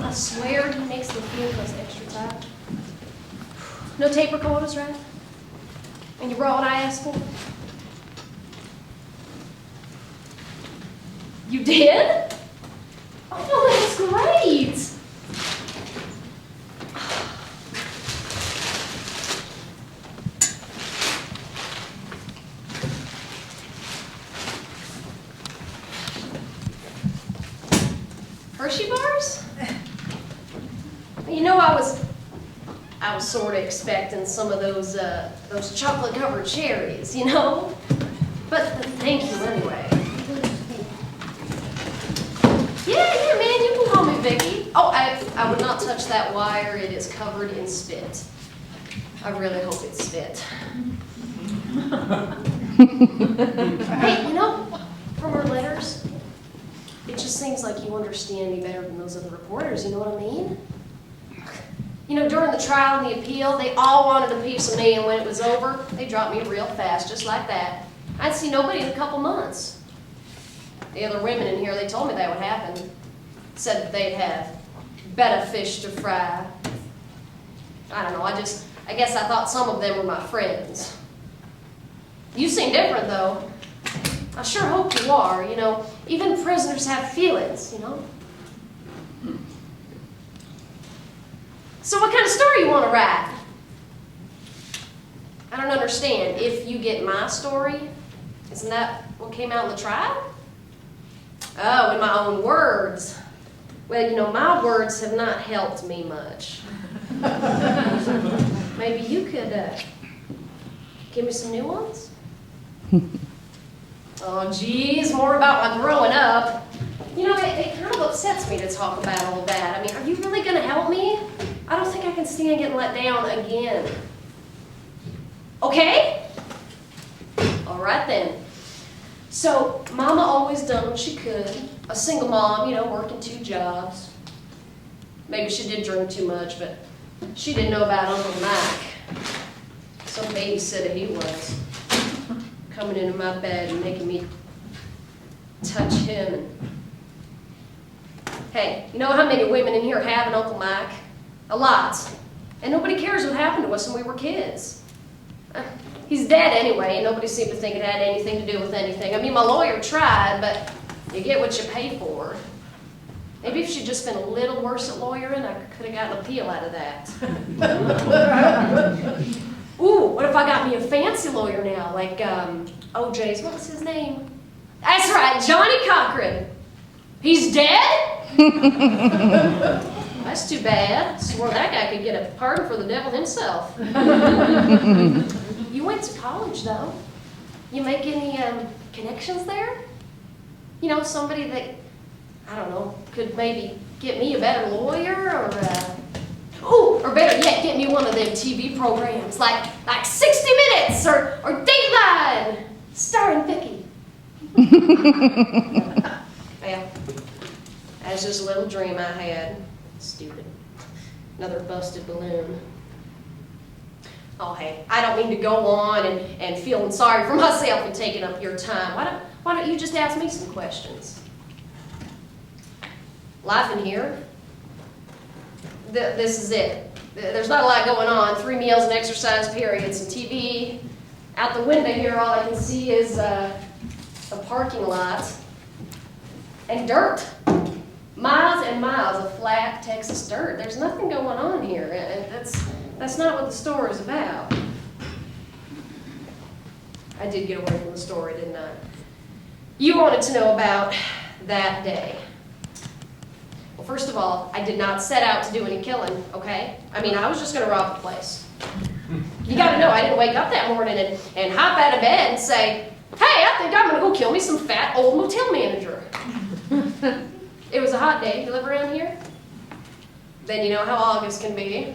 I swear he makes the handcuffs extra tight. No tape recorders, right? And you brought what I asked for? You did? Oh, that's great! Hershey bars? You know, I was sort of expecting some of those chocolate-covered cherries, you know? But thank you anyway. Yeah, man, you can call me Vicky. Oh, I would not touch that wire. It is covered in spit. I really hope it's spit. Hey, you know, from her letters, it just seems like you understand me better than those other reporters, you know what I mean? You know, during the trial and the appeal, they all wanted a piece of me, and when it was over, they dropped me real fast, just like that. I'd see nobody in a couple months. The other women in here, they told me that would happen. Said that they'd have better fish to fry. I don't know, I guess I thought some of them were my friends. You seem different, though. I sure hope you are, you know. Even prisoners have feelings, you know. So what kind of story you want to write? I don't understand. If you get my story, isn't that what came out in the trial? Oh, in my own words. Well, you know, my words have not helped me much. Maybe you could give me some new ones? Oh, geez, more about my growing up. You know, it kind of upsets me to talk about all that. I mean, are you really going to help me? I don't think I can stand getting let down again. Okay? All right then. So, Mama always done what she could. A single mom, you know, working 2 jobs. Maybe she did drink too much, but she didn't know about Uncle Mike. Some babysitter he was. Coming into my bed and making me touch him. And hey, you know how many women in here have an Uncle Mike? A lot. And nobody cares what happened to us when we were kids. He's dead anyway, and nobody seemed to think it had anything to do with anything. I mean, my lawyer tried, but you get what you pay for. Maybe if she'd just been a little worse at lawyering, I could have gotten an appeal out of that. Ooh, what if I got me a fancy lawyer now, like OJ's, what was his name? That's right, Johnny Cochran. He's dead? That's too bad. Swore that guy could get a pardon for the devil himself. You went to college, though. You make any connections there? You know, somebody that, I don't know, could maybe get me a better lawyer, or better yet, get me one of them TV programs, like 60 Minutes or Dateline, starring Vicky. Well, that's just a little dream I had. Stupid. Another busted balloon. Oh, hey, I don't mean to go on and feeling sorry for myself and taking up your time. Why don't you just ask me some questions? Life in here, this is it. There's not a lot going on. 3 meals and exercise periods and TV. Out the window here, all I can see is a parking lot and dirt. Miles and miles of flat Texas dirt. There's nothing going on here, and that's not what the story is about. I did get away from the story, didn't I? You wanted to know about that day. Well, first of all, I did not set out to do any killing, okay? I mean, I was just going to rob the place. You got to know, I didn't wake up that morning and hop out of bed and say, hey, I think I'm going to go kill me some fat old motel manager. It was a hot day. You live around here? Then you know how August can be.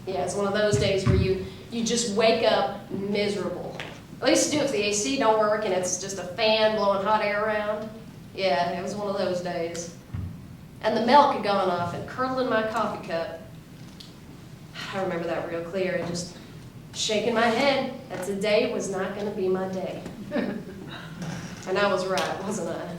Yeah, it's one of those days where you just wake up miserable. At least you do if the AC don't work and it's just a fan blowing hot air around. Yeah, it was one of those days. And the milk had gone off and curdled in my coffee cup. I remember that real clear, and just shaking my head that today was not going to be my day. And I was right, wasn't I?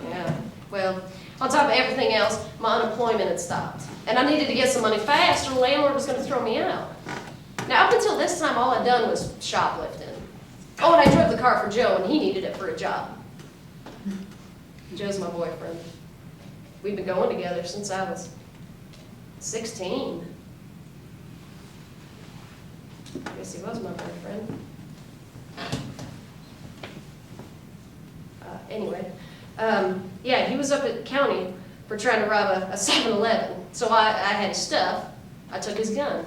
Yeah. Well, on top of everything else, my unemployment had stopped. And I needed to get some money fast or the landlord was going to throw me out. Now, up until this time, all I'd done was shoplifting. Oh, and I drove the car for Joe, and he needed it for a job. Joe's my boyfriend. We've been going together since I was 16. I guess he was my boyfriend. Yeah, he was up at the county for trying to rob a 7-Eleven. So I had his stuff. I took his gun.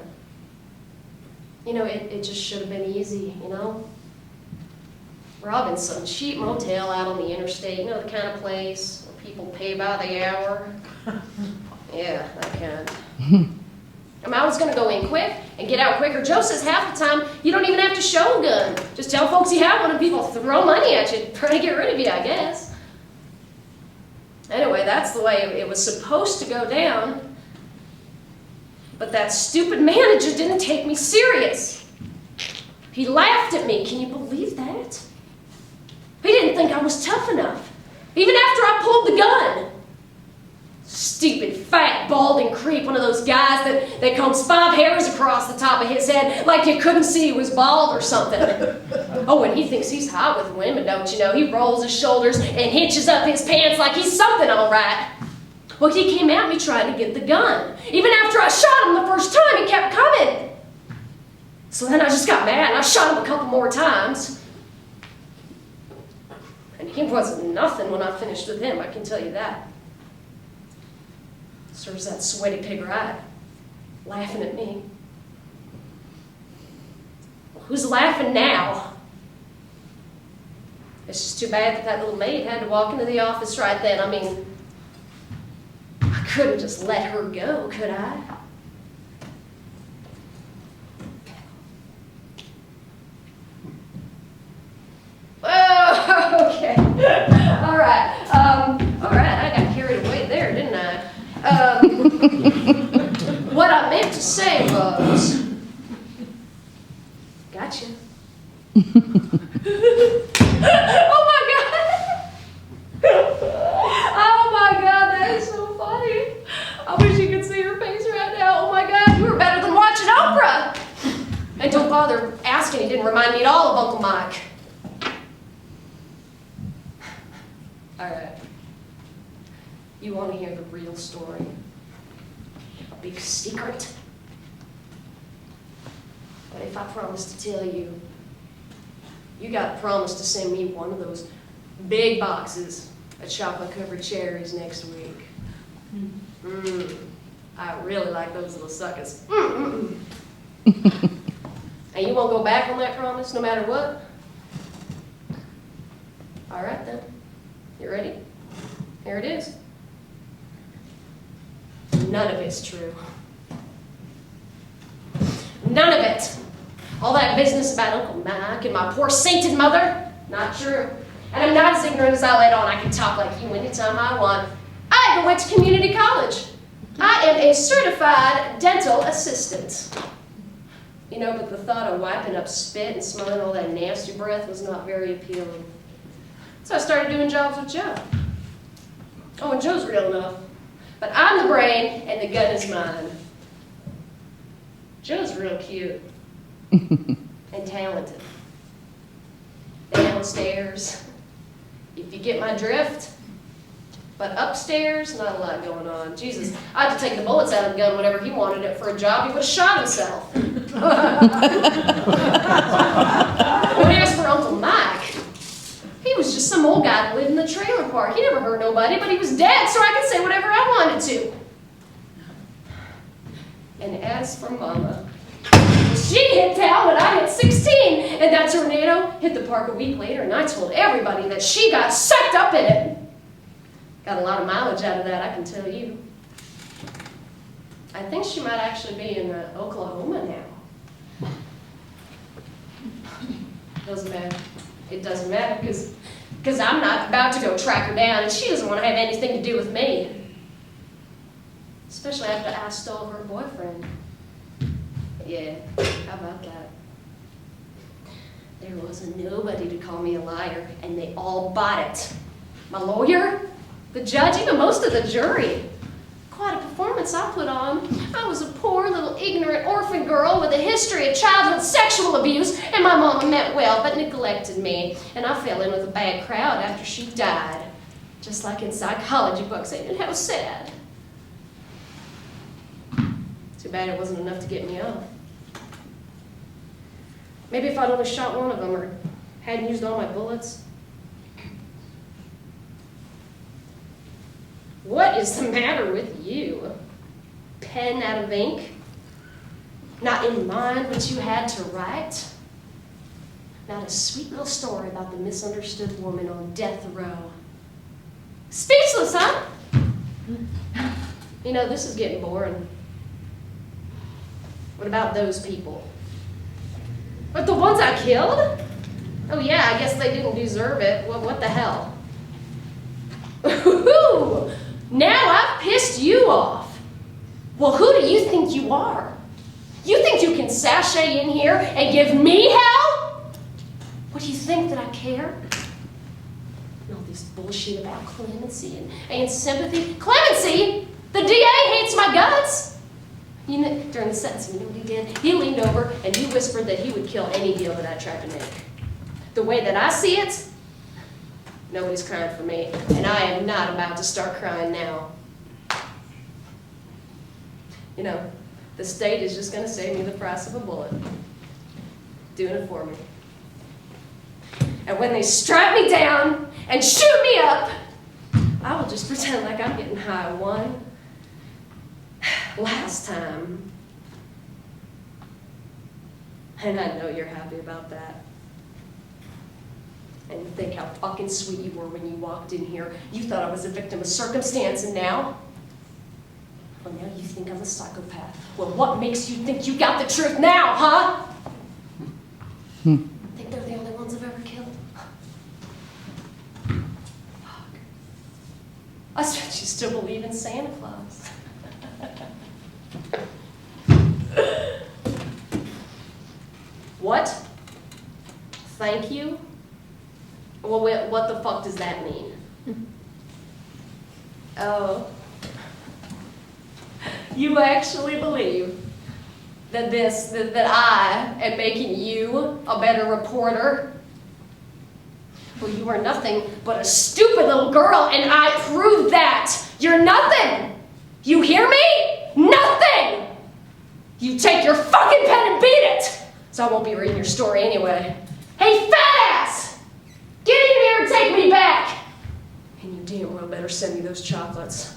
You know, it just should have been easy, you know? Robbing some cheap motel out on the interstate, you know, the kind of place where people pay by the hour. Yeah, that kind. I mean, I was going to go in quick and get out quicker. Joe says half the time, you don't even have to show a gun. Just tell folks you have one and people throw money at you, trying to get rid of you, I guess. Anyway, that's the way it was supposed to go down. But that stupid manager didn't take me serious. He laughed at me. Can you believe that? He didn't think I was tough enough, even after I pulled the gun. Stupid, fat, balding creep, one of those guys that combs 5 hairs across the top of his head like you couldn't see he was bald or something. Oh, and he thinks he's hot with women, don't you know? He rolls his shoulders and hitches up his pants like he's something all right. Well, he came at me trying to get the gun. Even after I shot him the first time, he kept coming. So then I just got mad and I shot him a couple more times. And he wasn't nothing when I finished with him, I can tell you that. So there's that sweaty pig right, laughing at me. Well, who's laughing now? It's just too bad that little maid had to walk into the office right then. I mean, I couldn't just let her go, could I? Oh, okay. All right. I got carried away there, didn't I? What I meant to say was, gotcha. Oh my God, that is so funny. I wish you could see her face right now. Oh my God, you were better than watching Oprah. And don't bother asking, he didn't remind me at all of Uncle Mike. All right. You want to hear the real story? A big secret? But if I promise to tell you, you got to promise to send me one of those big boxes of chocolate-covered cherries next week. I really like those little suckers. And you won't go back on that promise no matter what? All right then. You ready? Here it is. None of it's true. None of it. All that business about Uncle Mike and my poor sainted mother, not true. And I'm not as ignorant as I let on. I can talk like you anytime I want. I even went to community college. I am a certified dental assistant. You know, but the thought of wiping up spit and smelling all that nasty breath was not very appealing. So I started doing jobs with Joe. Oh, and Joe's real enough. But I'm the brain, and the gun is mine. Joe's real cute. And talented. Downstairs, if you get my drift. But upstairs, not a lot going on. Jesus, I had to take the bullets out of the gun whenever he wanted it for a job. He would have shot himself. But as for Uncle Mike, he was just some old guy that lived in the trailer park. He never hurt nobody, but he was dead, so I could say whatever I wanted to. And as for Mama, she hit town when I hit 16, and that tornado hit the park a week later, and I told everybody that she got sucked up in it. Got a lot of mileage out of that, I can tell you. I think she might actually be in Oklahoma now. Doesn't matter. It doesn't matter because I'm not about to go track her down, and she doesn't want to have anything to do with me. Especially after I stole her boyfriend. Yeah, how about that? There wasn't nobody to call me a liar, and they all bought it. My lawyer, the judge, even most of the jury. Quite a performance I put on. I was a poor little ignorant orphan girl with a history of childhood sexual abuse, and my mama meant well but neglected me. And I fell in with a bad crowd after she died. Just like in psychology books, ain't it? How sad. Too bad it wasn't enough to get me off. Maybe if I'd only shot one of them or hadn't used all my bullets. What is the matter with you? Pen out of ink? Not in mind what you had to write? Not a sweet little story about the misunderstood woman on death row? Speechless, huh? You know, this is getting boring. What about those people? But the ones I killed? Oh yeah, I guess they didn't deserve it. Well, what the hell? Ooh, now I've pissed you off. Well, who do you think you are? You think you can sashay in here and give me hell? What do you think, that I care? And all this bullshit about clemency and sympathy. Clemency? The DA hates my guts. You know, during the sentencing, you know what he did? He leaned over and he whispered that he would kill any deal that I tried to make. The way that I see it, nobody's crying for me, and I am not about to start crying now. You know, the state is just going to save me the price of a bullet. Doing it for me. And when they strap me down and shoot me up, I will just pretend like I'm getting high one last time. And I know you're happy about that. And you think how fucking sweet you were when you walked in here. You thought I was a victim of circumstance, and now? Well, now you think I'm a psychopath. Well, what makes you think you got the truth now, huh? Think they're the only ones I've ever killed? Fuck. I bet you still believe in Santa Claus. What? Thank you? Well, what the fuck does that mean? Oh. You actually believe that that I am making you a better reporter? Well, you are nothing but a stupid little girl, and I prove that. You're nothing. You hear me? Nothing. You take your fucking pen and beat it. So I won't be reading your story anyway. Hey, fat ass! Get in here and take me back! And you damn well better send me those chocolates.